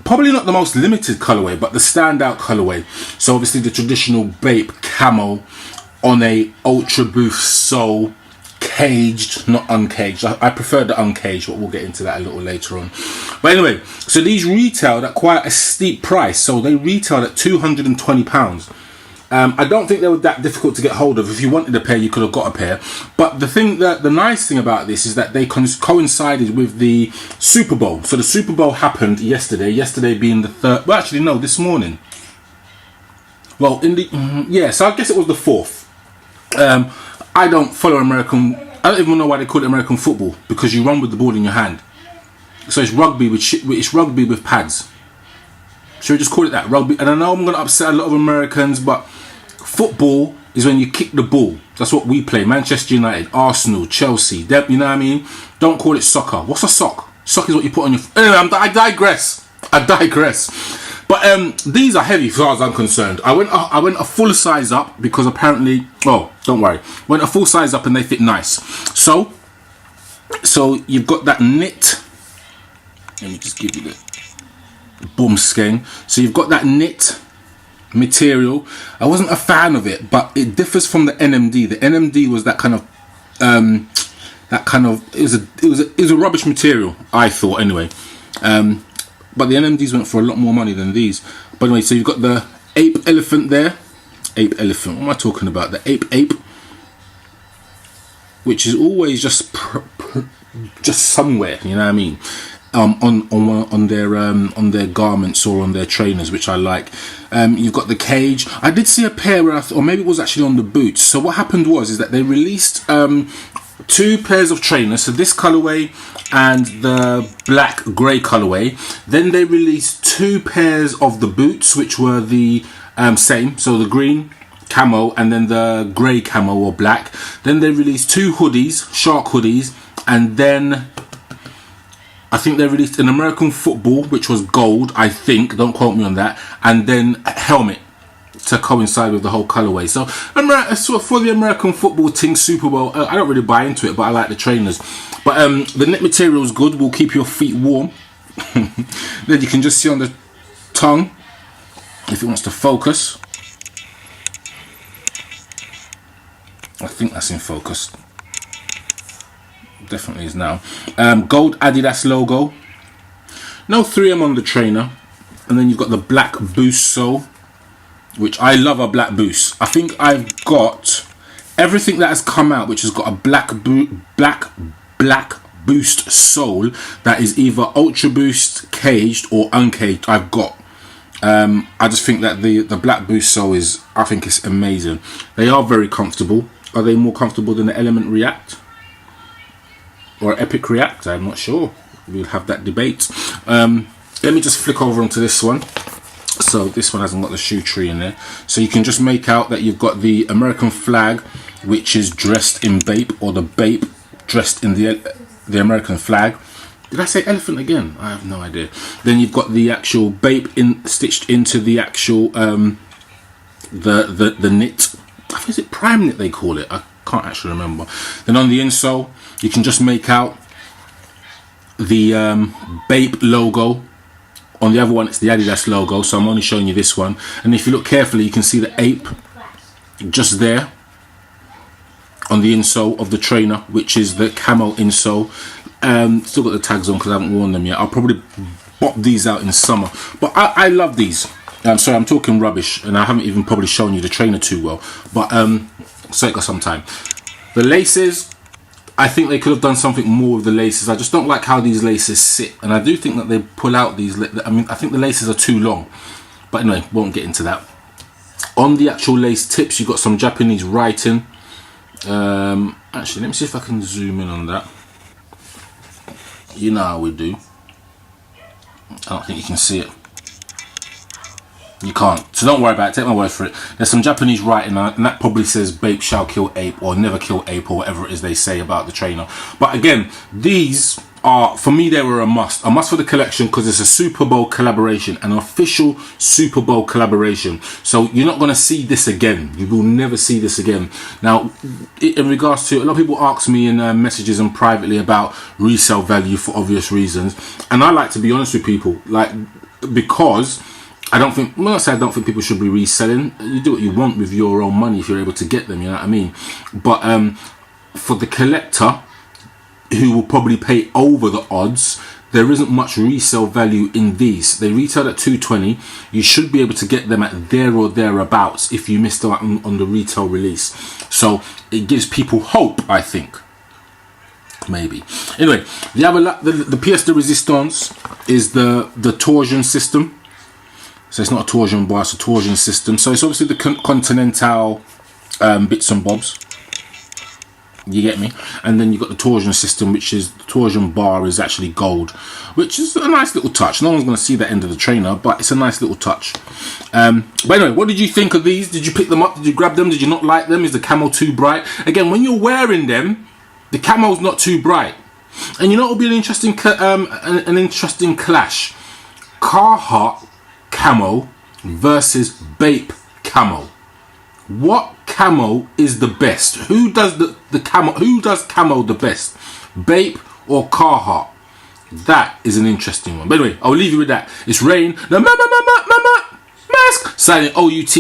probably not the most limited colorway, but the standout colorway. So obviously the traditional Bape camo on a Ultraboost sole, caged, not uncaged. I prefer the uncaged, but we'll get into that a little later on. But anyway, so these retailed at quite a steep price. So they retailed at £220. I don't think they were that difficult to get hold of. If you wanted a pair, you could have got a pair. But the nice thing about this is that they coincided with the Super Bowl. So the Super Bowl happened yesterday. Yesterday being the third. Well, actually, no, this morning. Well, so I guess it was the 4th. I don't follow American. I don't even know why they call it American football, because you run with the ball in your hand. So it's rugby with pads. Should we just call it that, rugby? And I know I'm going to upset a lot of Americans, but football is when you kick the ball. That's what we play. Manchester United, Arsenal, Chelsea. You know what I mean? Don't call it soccer. What's a sock? Sock is what you put on your... Anyway, I digress. But these are heavy as far as I'm concerned. I went a full size up because apparently... Oh, don't worry. Went a full size up and they fit nice. So you've got that knit. Let me just give you the... boom skein. So you've got that knit material. I wasn't a fan of it, but it differs from the NMD. The NMD was that kind of it was a rubbish material, I thought anyway. But the NMDs went for a lot more money than these. But anyway, so you've got the ape elephant there. Ape elephant. What am I talking about? The ape, which is always just somewhere. You know what I mean? On their garments or on their trainers, which I like. You've got the cage. I did see a pair where or maybe it was actually on the boots. So what happened is that they released 2 pairs of trainers, so this colorway and the black grey colorway. Then they released 2 pairs of the boots, which were the same, so the green camo and then the grey camo or black. Then they released 2 hoodies, shark hoodies, and then I think they released an American football, which was gold, I think, don't quote me on that, and then a helmet to coincide with the whole colorway. So for the American football thing, Super Bowl, I don't really buy into it, but I like the trainers. But the knit material is good, will keep your feet warm. Then you can just see on the tongue, if it wants to focus. I think that's in focus. Definitely is now. Gold Adidas logo. No 3M on the trainer. And then you've got the black boost sole, which I love a black boost. I think I've got everything that has come out which has got a black boost sole that is either Ultraboost caged or uncaged. I've got. I just think that the black boost sole is, I think it's amazing. They are very comfortable. Are they more comfortable than the Element React or Epic React? I'm not sure. We'll have that debate. Let me just flick over onto this one. So this one hasn't got the shoe tree in there. So you can just make out that you've got the American flag, which is dressed in Bape, or the Bape dressed in the American flag. Did I say elephant again? I have no idea. Then you've got the actual Bape stitched into the actual the knit. I think is it prime knit they call it. I can't actually remember. Then on the insole, you can just make out the Bape logo. On the other one, it's the Adidas logo, so I'm only showing you this one. And if you look carefully, you can see the ape just there on the insole of the trainer, which is the camo insole. Still got the tags on because I haven't worn them yet. I'll probably pop these out in summer. But I love these. Sorry, I'm talking rubbish, and I haven't even probably shown you the trainer too well. But so it got some time. The laces, I think they could have done something more with the laces. I just don't like how these laces sit, and I do think that they pull out these. I mean, I think the laces are too long. But anyway, won't get into that. On the actual lace tips, you've got some Japanese writing. Actually, let me see if I can zoom in on that. You know how we do. I don't think you can see it. You can't, so don't worry about it, take my word for it. There's some Japanese writing on it, and that probably says Bape shall kill ape, or never kill ape, or whatever it is they say about the trainer. But again, these are, for me, they were a must for the collection, because it's a Super Bowl collaboration, an official Super Bowl collaboration. So you're not going to see this again. You will never see this again. Now, in regards to, a lot of people ask me in messages and privately about resale value for obvious reasons, and I like to be honest with people, like, because I don't think, when I say I don't think people should be reselling, you do what you want with your own money if you're able to get them, you know what I mean? But for the collector, who will probably pay over the odds, there isn't much resale value in these. They retail at $220. You should be able to get them at there or thereabouts if you missed out on the retail release. So it gives people hope, I think. Maybe. Anyway, the pièce de résistance is the torsion system. So it's not a torsion bar, it's a torsion system. So it's obviously the Continental bits and bobs. You get me? And then you've got the torsion system, which is the torsion bar is actually gold, which is a nice little touch. No one's going to see that end of the trainer, but it's a nice little touch. But anyway, what did you think of these? Did you pick them up? Did you grab them? Did you not like them? Is the camo too bright? Again, when you're wearing them, the camo's not too bright. And you know what will be an interesting clash? Carhartt camo versus Bape camo. What camo is the best? Who does the camo? Who does camo the best? Bape or Carhartt? That is an interesting one. But anyway, I'll leave you with that. It's rain. The mask. Signing OUT.